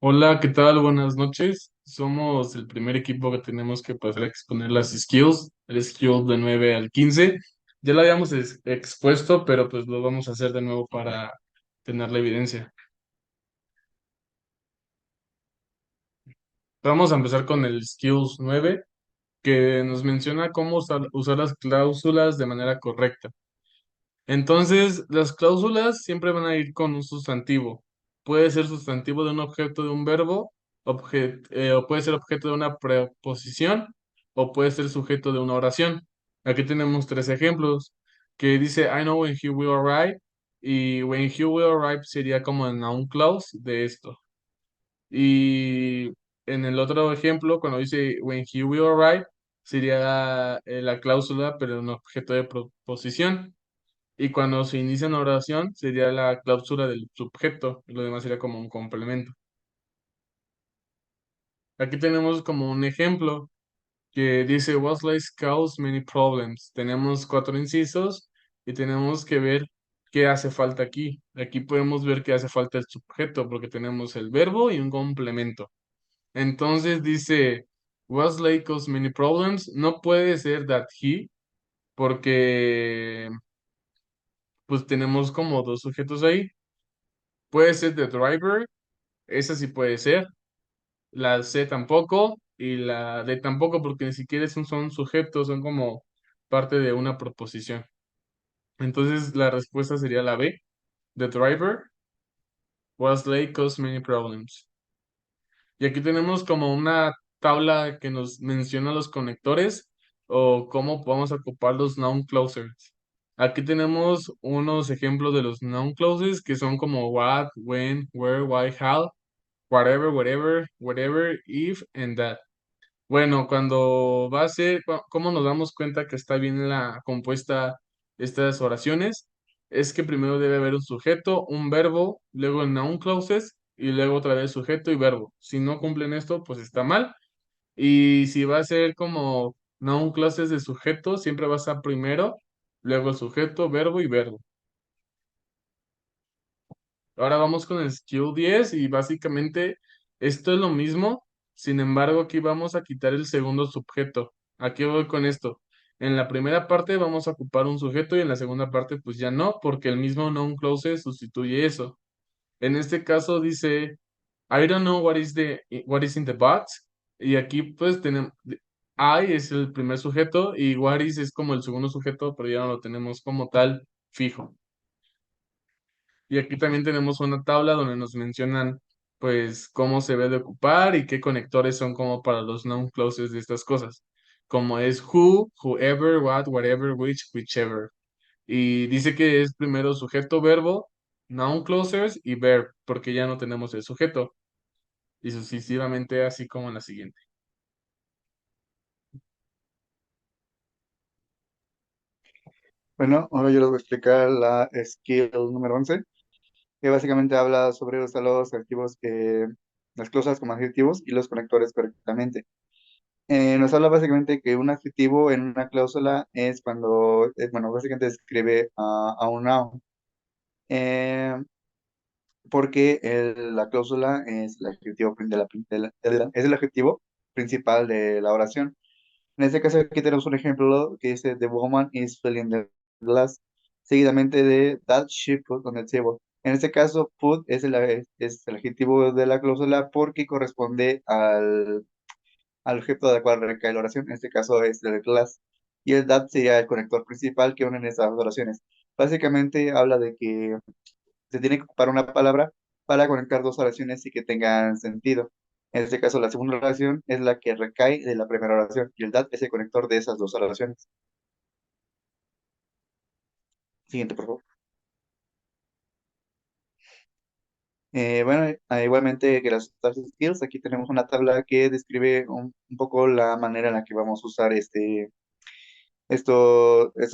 Hola, ¿qué tal? Buenas noches. Somos el primer equipo que tenemos que pasar a exponer las skills, el skill de 9 al 15. Ya lo habíamos expuesto, pero pues lo vamos a hacer de nuevo para tener la evidencia. Vamos a empezar con el skills 9, que nos menciona cómo usar las cláusulas de manera correcta. Entonces, las cláusulas siempre van a ir con un sustantivo. Puede ser sustantivo de un objeto de un verbo, o puede ser objeto de una preposición, o puede ser sujeto de una oración. Aquí tenemos tres ejemplos que dice I know when he will arrive, y when he will arrive sería como el noun clause de esto. Y en el otro ejemplo, cuando dice when he will arrive, sería la cláusula, pero un objeto de proposición. Y cuando se inicia una oración, sería la cláusula del sujeto, y lo demás sería como un complemento. Aquí tenemos como un ejemplo que dice, What lies cause many problems. Tenemos cuatro incisos y tenemos que ver qué hace falta aquí. Aquí podemos ver que hace falta el sujeto porque tenemos el verbo y un complemento. Entonces dice, Was like cause many problems. No puede ser that he, porque pues tenemos como dos sujetos ahí. Puede ser the driver. Esa sí puede ser. La C tampoco y la D tampoco porque ni siquiera son sujetos, son como parte de una proposición. Entonces la respuesta sería la B. The driver was late caused many problems. Y aquí tenemos como una tabla que nos menciona los conectores o cómo podemos ocupar los noun clauses. Aquí tenemos unos ejemplos de los noun clauses que son como what, when, where, why, how, whatever, whatever, whatever, if, and that. Bueno, cuando va a ser, ¿cómo nos damos cuenta que está bien la compuesta estas oraciones? Es que primero debe haber un sujeto, un verbo, luego el noun clauses y luego otra vez sujeto y verbo. Si no cumplen esto, pues está mal. Y si va a ser como noun clauses de sujeto, siempre va a estar primero, luego el sujeto, verbo y verbo. Ahora vamos con el skill 10 y básicamente esto es lo mismo, sin embargo aquí vamos a quitar el segundo sujeto. Aquí voy con esto. En la primera parte vamos a ocupar un sujeto y en la segunda parte pues ya no, porque el mismo noun clause sustituye eso. En este caso dice I don't know what is in the box, y aquí pues tenemos I es el primer sujeto y what is es como el segundo sujeto, pero ya no lo tenemos como tal fijo. Y aquí también tenemos una tabla donde nos mencionan pues cómo se debe de ocupar y qué conectores son como para los noun clauses de estas cosas, como es who, whoever, what, whatever, which, whichever. Y dice que es primero sujeto, verbo, noun clauses y verb, porque ya no tenemos el sujeto. Y sucesivamente así como en la siguiente. Bueno, ahora yo les voy a explicar la skill número 11, que básicamente habla sobre usar los adjetivos, las cosas como adjetivos y los conectores correctamente. Nos habla básicamente que un adjetivo en una cláusula es cuando, bueno, básicamente describe a un noun, eh, porque la cláusula es el adjetivo, es el adjetivo principal de la oración. En este caso aquí tenemos un ejemplo que dice The woman is filling the glass, seguidamente de That she put on the table. En este caso, put es el adjetivo de la cláusula porque corresponde al objeto del cual recae la oración. En este caso es el glass. Y el that sería el conector principal que une estas dos oraciones. Básicamente habla de que se tiene que ocupar una palabra para conectar dos oraciones y que tengan sentido. En este caso, la segunda oración es la que recae de la primera oración y el dat es el conector de esas dos oraciones. Siguiente, por favor. Bueno, igualmente que las soft skills, aquí tenemos una tabla que describe un poco la manera en la que vamos a usar estos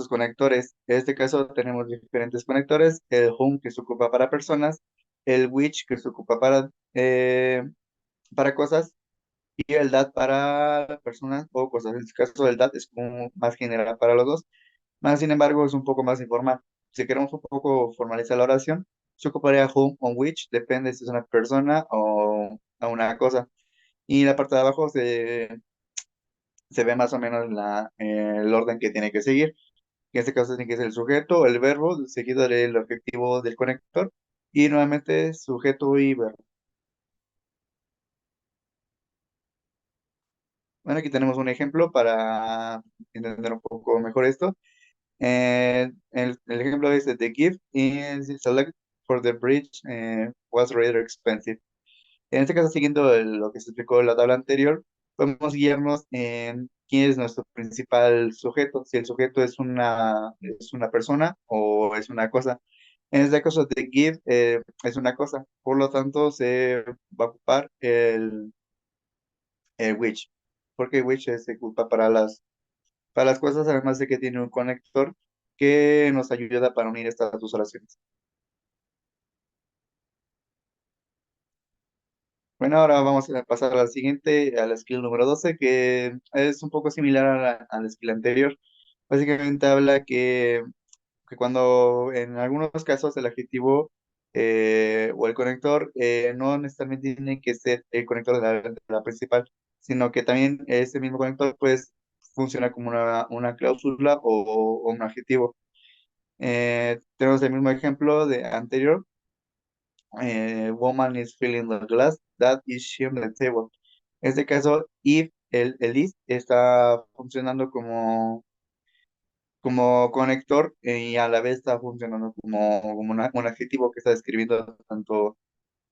conectores. En este caso tenemos diferentes conectores, el whom que se ocupa para personas, el which que se ocupa para cosas y el that para personas o cosas. En este caso, el that es como más general para los dos, más sin embargo, es un poco más informal. Si queremos un poco formalizar la oración, se ocuparía whom o which, depende si es una persona a una cosa. Y la parte de abajo se ve más o menos el orden que tiene que seguir. En este caso tiene que ser el sujeto, el verbo, seguido del objetivo del conector, y nuevamente sujeto y verbo. Bueno, aquí tenemos un ejemplo para entender un poco mejor esto. El ejemplo es The gift is select for the bridge was rather expensive. En este caso, siguiendo lo que se explicó en la tabla anterior, podemos guiarnos en quién es nuestro principal sujeto, si el sujeto es una persona o es una cosa. En este caso, the gift es una cosa, por lo tanto, se va a ocupar el which, porque which se ocupa para las cosas, además de que tiene un conector que nos ayuda para unir estas dos oraciones. Bueno, ahora vamos a pasar a la siguiente, a la skill número 12, que es un poco similar a la skill anterior. Básicamente habla que cuando en algunos casos el adjetivo o el conector no necesariamente tiene que ser el conector de la principal, sino que también ese mismo conector pues funciona como una cláusula o un adjetivo. Tenemos el mismo ejemplo de anterior. Woman is filling the glass, that is she on the table. En este caso, if el is está funcionando como conector y a la vez está funcionando como un adjetivo que está describiendo tanto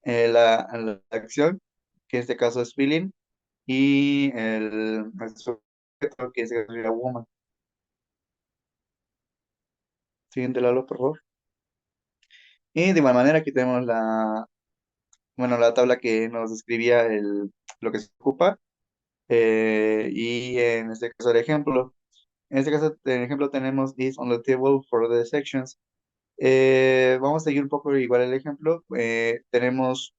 la acción, que en este caso es feeling, y el sujeto, que sería woman. Siguiente, Lalo, por favor. Y de igual manera aquí tenemos la tabla que nos describía lo que se ocupa. Y en este caso el ejemplo. En este caso, el ejemplo tenemos is on the table for the sections. Vamos a seguir un poco igual el ejemplo. Tenemos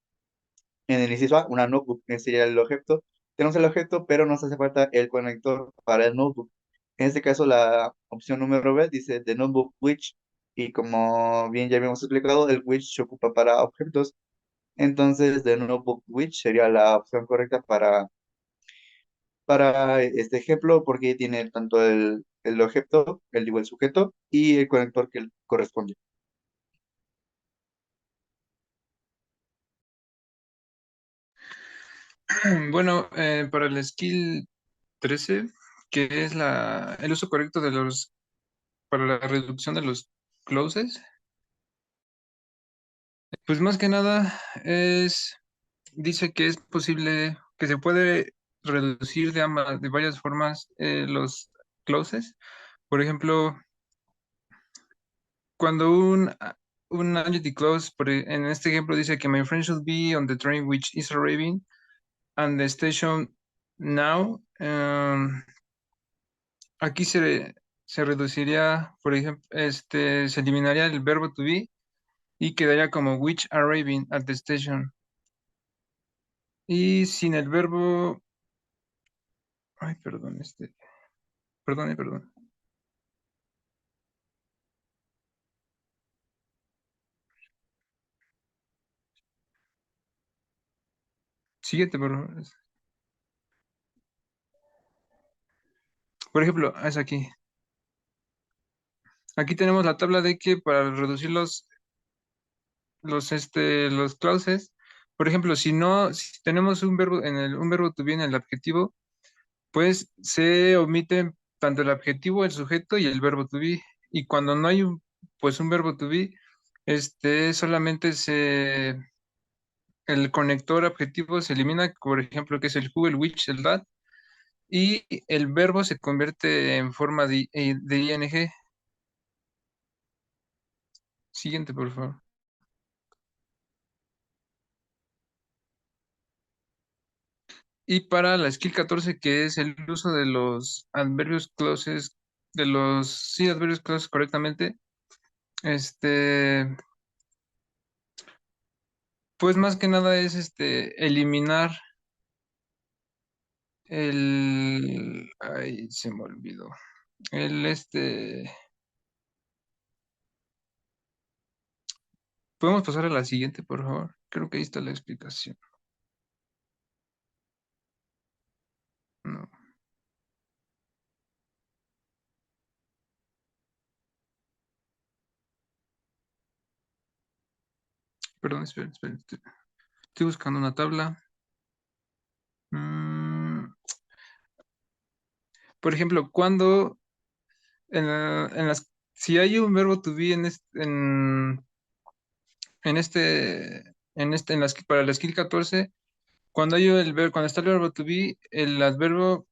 en el inciso A una notebook, que sería el objeto. Tenemos el objeto, pero nos hace falta el conector para el notebook. En este caso, la opción número B dice the notebook which, y como bien ya habíamos explicado, el which se ocupa para objetos. Entonces, the notebook which sería la opción correcta para este ejemplo porque tiene tanto el objeto, digo, el sujeto y el conector que corresponde. Bueno, para el skill 13, que es el uso correcto para la reducción de los clauses, pues más que nada dice que es posible, que se puede reducir de varias formas los clauses. Por ejemplo, cuando un adjective clause, en este ejemplo dice que my friend should be on the train which is arriving and the station now. Aquí se reduciría, por ejemplo, se eliminaría el verbo to be y quedaría como which arriving at the station. Y sin el verbo, ay, perdón, perdón. Siguiente, por favor. Por ejemplo, es aquí. Aquí tenemos la tabla de que para reducir los clauses, por ejemplo, si tenemos un verbo to be en el adjetivo, pues se omiten tanto el adjetivo, el sujeto y el verbo to be. Y cuando no hay pues un verbo to be, solamente el conector adjetivo se elimina, por ejemplo, que es el who, el which, el that, y el verbo se convierte en forma de ing. Siguiente, por favor. Y para la skill 14, que es el uso de los adverbios clauses, sí, adverbios clauses correctamente, este, pues más que nada es eliminar ay, se me olvidó. El podemos pasar a la siguiente, por favor. Creo que ahí está la explicación. Perdón, espera, estoy buscando una tabla. Mm, por ejemplo, cuando si hay un verbo to be para la skill 14, cuando está el verbo to be, el adverbio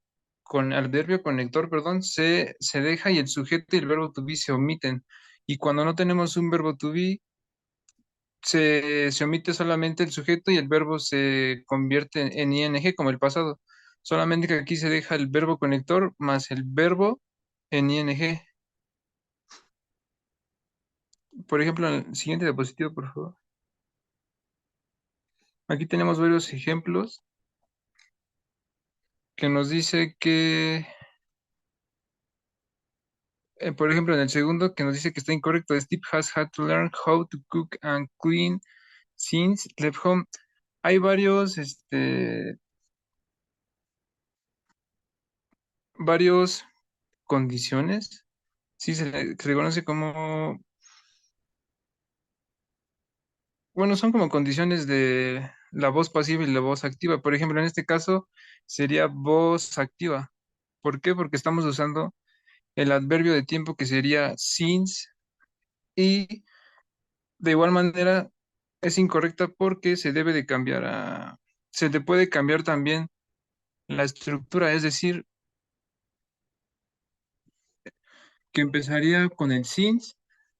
conector, perdón, se deja y el sujeto y el verbo to be se omiten. Y cuando no tenemos un verbo to be, se omite solamente el sujeto y el verbo se convierte en ing como el pasado. Solamente que aquí se deja el verbo conector más el verbo en ing. Por ejemplo, en el siguiente diapositivo, por favor. Aquí tenemos varios ejemplos que nos dice que, por ejemplo, en el segundo que nos dice que está incorrecto, Steve has had to learn how to cook and clean since left home. Hay varios condiciones. Sí, se le conoce como, bueno, son como condiciones de la voz pasiva y la voz activa. Por ejemplo, en este caso sería voz activa. ¿Por qué? Porque estamos usando el adverbio de tiempo que sería since y de igual manera es incorrecta porque se le puede cambiar también la estructura, es decir, que empezaría con el since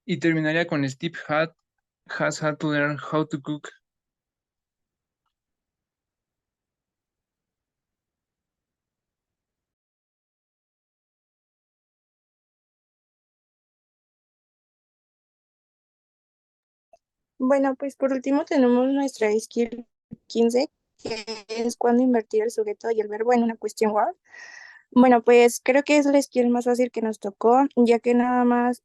y terminaría con has had to learn how to cook. Bueno, pues por último tenemos nuestra skill 15, que es cuando invertir el sujeto y el verbo en una question word. Bueno, pues creo que es la skill más fácil que nos tocó, ya que nada más,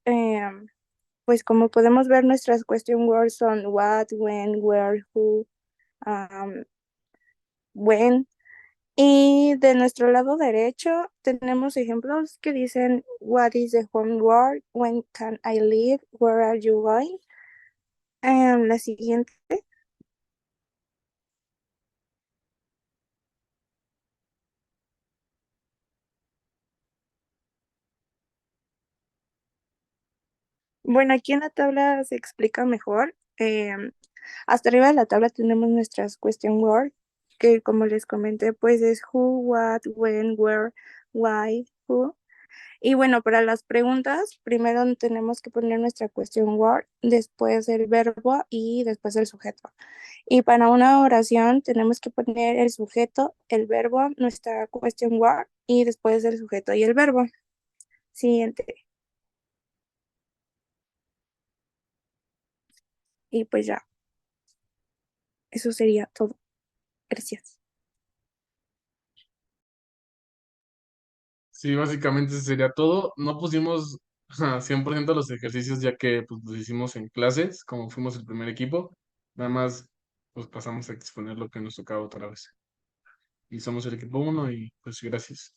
pues como podemos ver, nuestras question words son what, when, where, who, um, when. Y de nuestro lado derecho tenemos ejemplos que dicen what is the homework, when can I leave, where are you going. La siguiente. Bueno, aquí en la tabla se explica mejor. Hasta arriba de la tabla tenemos nuestras question words, que como les comenté, pues es who, what, when, where, why, who. Y bueno, para las preguntas, primero tenemos que poner nuestra question word, después el verbo y después el sujeto. Y para una oración tenemos que poner el sujeto, el verbo, nuestra question word y después el sujeto y el verbo. Siguiente. Y pues ya, eso sería todo. Gracias. Sí, básicamente eso sería todo. No pusimos 100% los ejercicios ya que pues, los hicimos en clases, como fuimos el primer equipo. Nada más pues pasamos a exponer lo que nos tocaba otra vez. Y somos el equipo 1 y pues gracias.